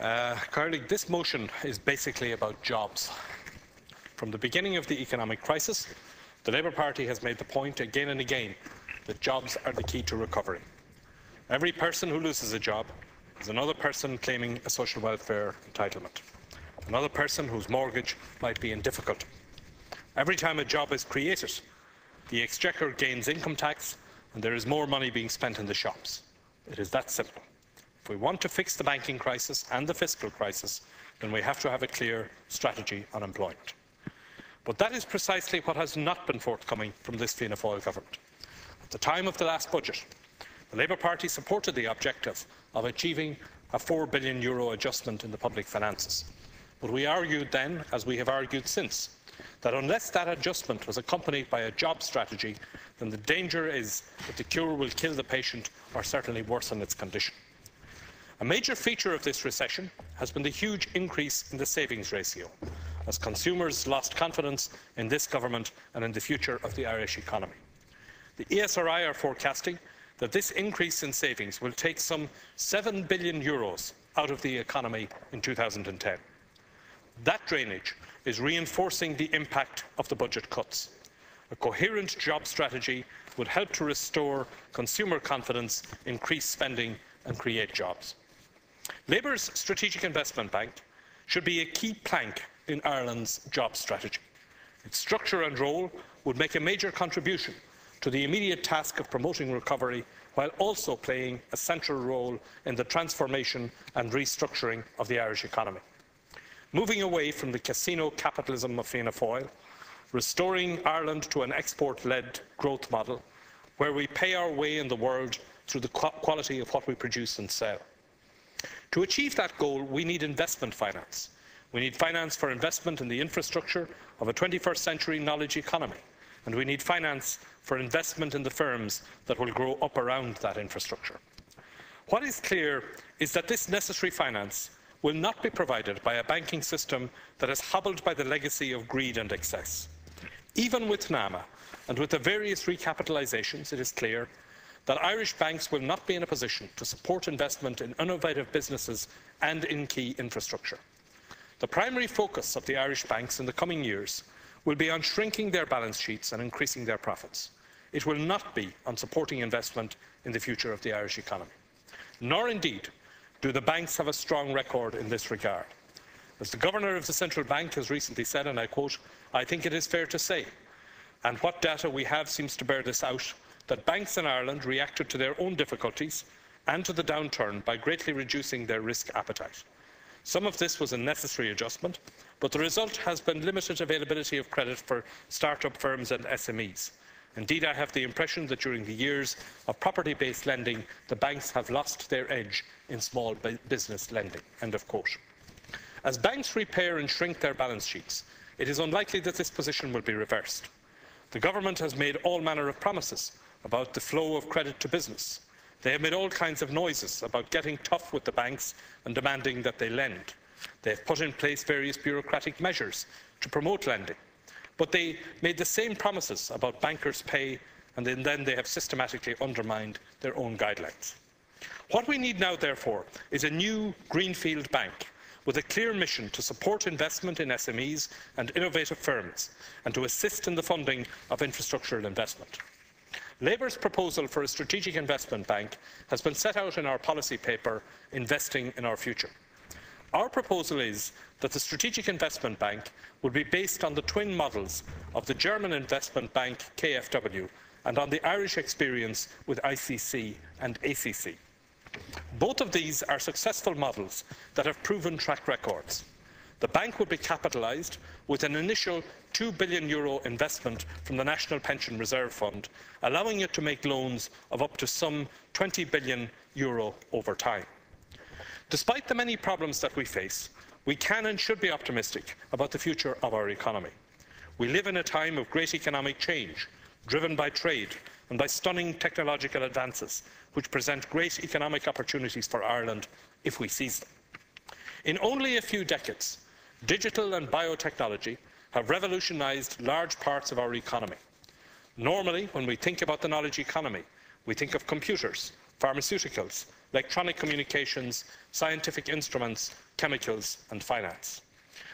Colleague, this motion is basically about jobs. From the beginning of the economic crisis, the Labour Party has made the point again and again that jobs are the key to recovery. Every person who loses a job is another person claiming a social welfare entitlement, another person whose mortgage might be in difficulty. Every time a job is created, the Exchequer gains income tax and there is more money being spent in the shops. It is that simple. If we want to fix the banking crisis and the fiscal crisis, then we have to have a clear strategy on employment. But that is precisely what has not been forthcoming from this Fianna Fáil government. At the time of the last budget, the Labour Party supported the objective of achieving a €4 billion adjustment in the public finances. But we argued then, as we have argued since, that unless that adjustment was accompanied by a job strategy, then the danger is that the cure will kill the patient or certainly worsen its condition. A major feature of this recession has been the huge increase in the savings ratio, as consumers lost confidence in this government and in the future of the Irish economy. The ESRI are forecasting that this increase in savings will take some €7 billion out of the economy in 2010. That drainage is reinforcing the impact of the budget cuts. A coherent job strategy would help to restore consumer confidence, increase spending and create jobs. Labour's Strategic Investment Bank should be a key plank in Ireland's job strategy. Its structure and role would make a major contribution to the immediate task of promoting recovery, while also playing a central role in the transformation and restructuring of the Irish economy. Moving away from the casino capitalism of Fianna Fáil, restoring Ireland to an export-led growth model, where we pay our way in the world through the quality of what we produce and sell. To achieve that goal, we need investment finance. We need finance for investment in the infrastructure of a 21st century knowledge economy, and we need finance for investment in the firms that will grow up around that infrastructure. What is clear is that this necessary finance will not be provided by a banking system that is hobbled by the legacy of greed and excess. Even with NAMA and with the various recapitalisations, it is clear that Irish banks will not be in a position to support investment in innovative businesses and in key infrastructure. The primary focus of the Irish banks in the coming years will be on shrinking their balance sheets and increasing their profits. It will not be on supporting investment in the future of the Irish economy. Nor indeed do the banks have a strong record in this regard. As the Governor of the Central Bank has recently said, and I quote, "I think it is fair to say, and what data we have seems to bear this out, that banks in Ireland reacted to their own difficulties and to the downturn by greatly reducing their risk appetite. Some of this was a necessary adjustment, but the result has been limited availability of credit for start-up firms and SMEs. Indeed, I have the impression that during the years of property-based lending, the banks have lost their edge in small business lending." End of quote. As banks repair and shrink their balance sheets, it is unlikely that this position will be reversed. The Government has made all manner of promises about the flow of credit to business. They have made all kinds of noises about getting tough with the banks and demanding that they lend. They have put in place various bureaucratic measures to promote lending. But they made the same promises about bankers' pay, and then they have systematically undermined their own guidelines. What we need now, therefore, is a new greenfield bank with a clear mission to support investment in SMEs and innovative firms and to assist in the funding of infrastructural investment. Labour's proposal for a strategic investment bank has been set out in our policy paper, Investing in Our Future. Our proposal is that the Strategic Investment Bank would be based on the twin models of the German investment bank KfW and on the Irish experience with ICC and ACC. Both of these are successful models that have proven track records. The bank would be capitalised with an initial €2 billion investment from the National Pension Reserve Fund, allowing it to make loans of up to some €20 billion over time. Despite the many problems that we face, we can and should be optimistic about the future of our economy. We live in a time of great economic change, driven by trade and by stunning technological advances, which present great economic opportunities for Ireland if we seize them. In only a few decades, digital and biotechnology have revolutionised large parts of our economy. Normally, when we think about the knowledge economy, we think of computers, pharmaceuticals, electronic communications, scientific instruments, chemicals and finance.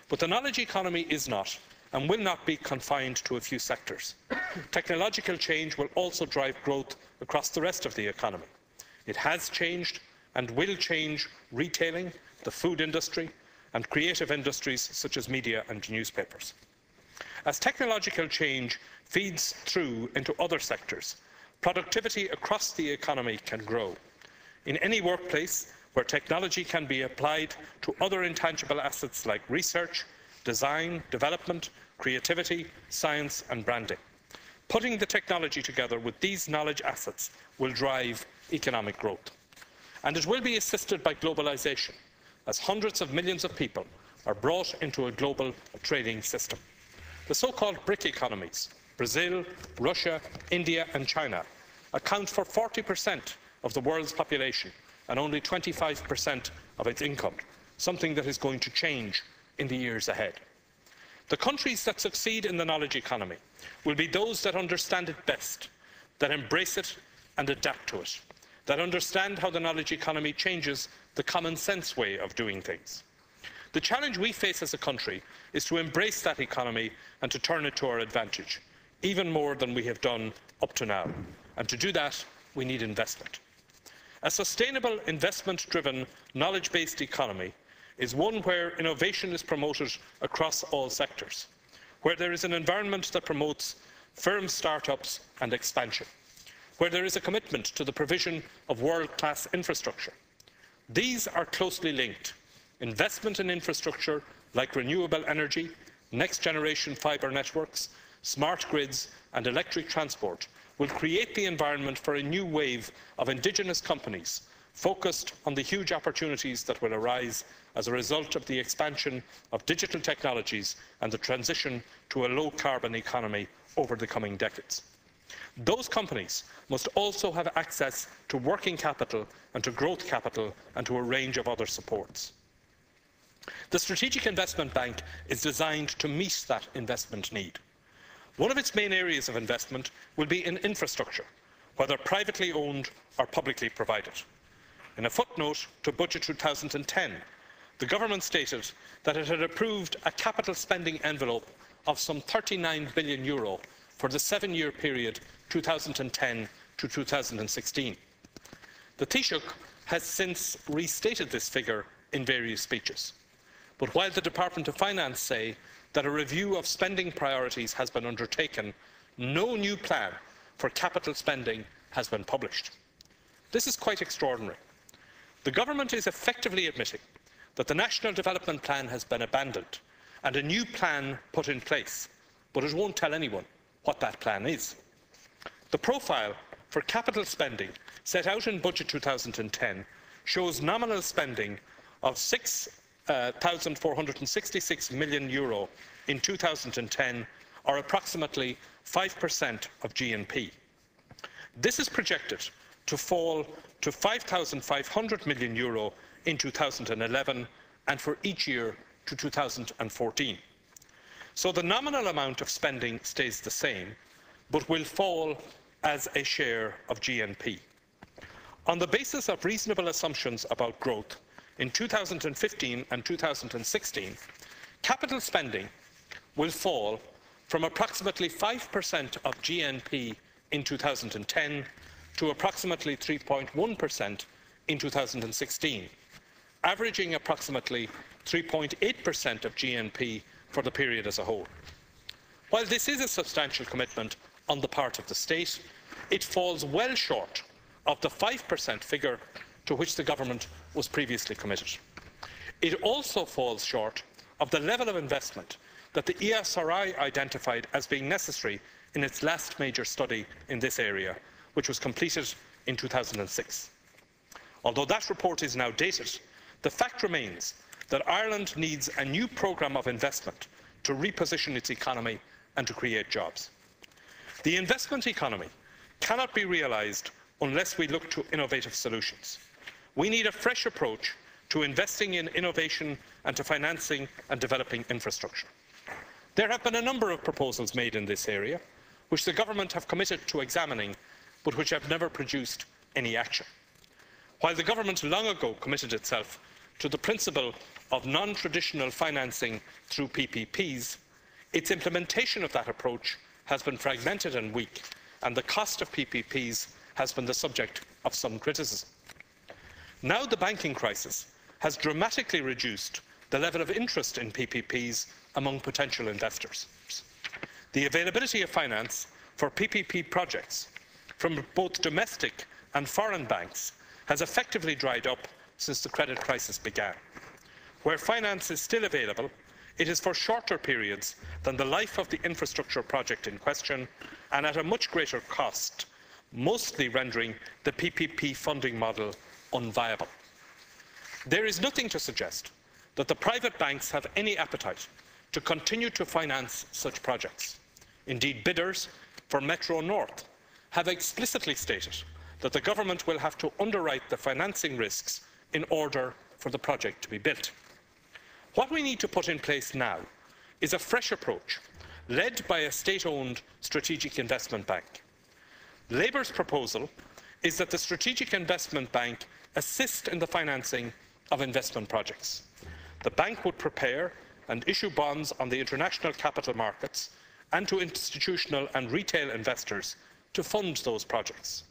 But the knowledge economy is not and will not be confined to a few sectors. Technological change will also drive growth across the rest of the economy. It has changed and will change retailing, the food industry and creative industries such as media and newspapers. As technological change feeds through into other sectors, productivity across the economy can grow. In any workplace where technology can be applied to other intangible assets like research, design, development, creativity, science and branding. Putting the technology together with these knowledge assets will drive economic growth. And it will be assisted by globalisation, as hundreds of millions of people are brought into a global trading system. The so-called BRIC economies, Brazil, Russia, India and China, account for 40% of the world's population and only 25% of its income, something that is going to change in the years ahead. The countries that succeed in the knowledge economy will be those that understand it best, that embrace it and adapt to it, that understand how the knowledge economy changes the common sense way of doing things. The challenge we face as a country is to embrace that economy and to turn it to our advantage, even more than we have done up to now. And to do that, we need investment. A sustainable, investment-driven, knowledge-based economy is one where innovation is promoted across all sectors, where there is an environment that promotes firm start-ups and expansion, where there is a commitment to the provision of world-class infrastructure. These are closely linked. Investment in infrastructure like renewable energy, next-generation fibre networks, smart grids and electric transport will create the environment for a new wave of indigenous companies focused on the huge opportunities that will arise as a result of the expansion of digital technologies and the transition to a low-carbon economy over the coming decades. Those companies must also have access to working capital and to growth capital and to a range of other supports. The Strategic Investment Bank is designed to meet that investment need. One of its main areas of investment will be in infrastructure, whether privately owned or publicly provided. In a footnote to Budget 2010, the government stated that it had approved a capital spending envelope of some €39 billion for the 7-year period 2010 to 2016. The Taoiseach has since restated this figure in various speeches. But while the Department of Finance say that a review of spending priorities has been undertaken, no new plan for capital spending has been published. This is quite extraordinary. The government is effectively admitting that the National Development Plan has been abandoned and a new plan put in place, but it won't tell anyone what that plan is. The profile for capital spending set out in Budget 2010 shows nominal spending of €6,466 million in 2010, or approximately 5% of GNP. This is projected to fall to €5,500 million in 2011 and for each year to 2014. So the nominal amount of spending stays the same, but will fall as a share of GNP. On the basis of reasonable assumptions about growth, in 2015 and 2016, capital spending will fall from approximately 5% of GNP in 2010 to approximately 3.1% in 2016, averaging approximately 3.8% of GNP for the period as a whole. While this is a substantial commitment on the part of the state, it falls well short of the 5% figure to which the government was previously committed. It also falls short of the level of investment that the ESRI identified as being necessary in its last major study in this area, which was completed in 2006. Although that report is now dated, the fact remains that Ireland needs a new programme of investment to reposition its economy and to create jobs. The investment economy cannot be realised unless we look to innovative solutions. We need a fresh approach to investing in innovation and to financing and developing infrastructure. There have been a number of proposals made in this area, which the government have committed to examining, but which have never produced any action. While the government long ago committed itself to the principle of non-traditional financing through PPPs, its implementation of that approach has been fragmented and weak, and the cost of PPPs has been the subject of some criticism. Now the banking crisis has dramatically reduced the level of interest in PPPs among potential investors. The availability of finance for PPP projects from both domestic and foreign banks has effectively dried up since the credit crisis began. Where finance is still available, it is for shorter periods than the life of the infrastructure project in question and at a much greater cost, mostly rendering the PPP funding model unviable. There is nothing to suggest that the private banks have any appetite to continue to finance such projects. Indeed, bidders for Metro North have explicitly stated that the government will have to underwrite the financing risks in order for the project to be built. What we need to put in place now is a fresh approach, led by a state-owned strategic investment bank. Labour's proposal is that the Strategic Investment Bank assist in the financing of investment projects. The bank would prepare and issue bonds on the international capital markets and to institutional and retail investors to fund those projects.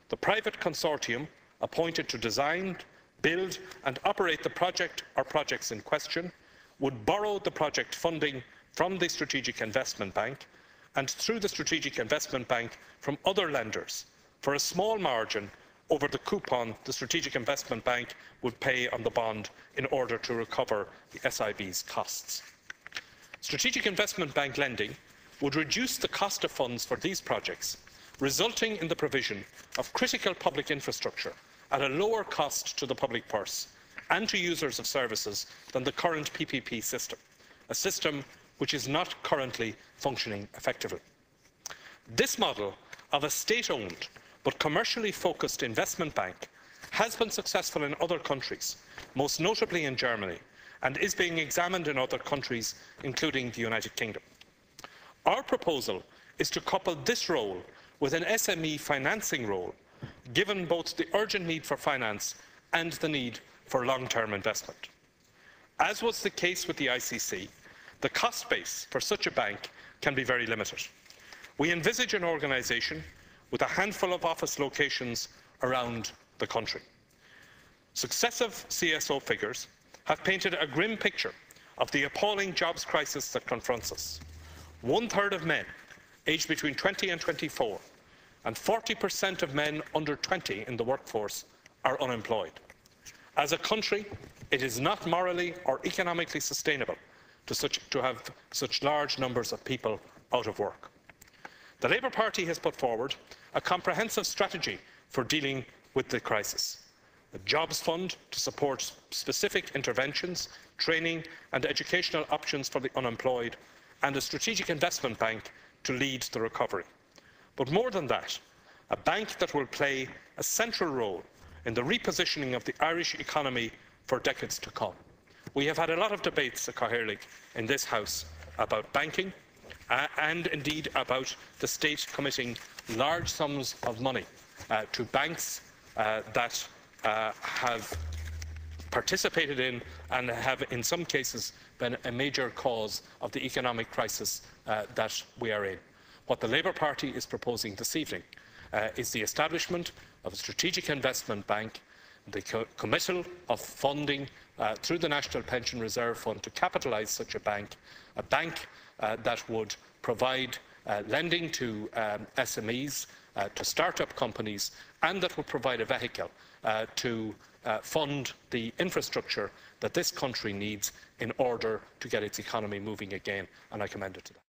The private consortium appointed to design, build and operate the project or projects in question would borrow the project funding from the Strategic Investment Bank and through the Strategic Investment Bank from other lenders for a small margin over the coupon the Strategic Investment Bank would pay on the bond in order to recover the SIB's costs. Strategic Investment Bank lending would reduce the cost of funds for these projects, resulting in the provision of critical public infrastructure at a lower cost to the public purse and to users of services than the current PPP system, a system which is not currently functioning effectively. This model of a state-owned but commercially focused investment bank has been successful in other countries, most notably in Germany, and is being examined in other countries, including the United Kingdom. Our proposal is to couple this role with an SME financing role, given both the urgent need for finance and the need for long-term investment. As was the case with the ICC, the cost base for such a bank can be very limited. We envisage an organisation with a handful of office locations around the country. Successive CSO figures have painted a grim picture of the appalling jobs crisis that confronts us. 1/3 of men aged between 20 and 24 and 40% of men under 20 in the workforce are unemployed. As a country, it is not morally or economically sustainable to have such large numbers of people out of work. The Labour Party has put forward a comprehensive strategy for dealing with the crisis. A jobs fund to support specific interventions, training and educational options for the unemployed, and a strategic investment bank to lead the recovery. But more than that, a bank that will play a central role in the repositioning of the Irish economy for decades to come. We have had a lot of debates at Cathaoirleach in this House about banking and indeed about the state committing large sums of money to banks that have participated in and have in some cases been a major cause of the economic crisis that we are in. What the Labour Party is proposing this evening is the establishment of a strategic investment bank, the committal of funding through the National Pension Reserve Fund to capitalise such a bank that would provide lending to SMEs, to start-up companies, and that would provide a vehicle to fund the infrastructure that this country needs in order to get its economy moving again, and I commend it to that.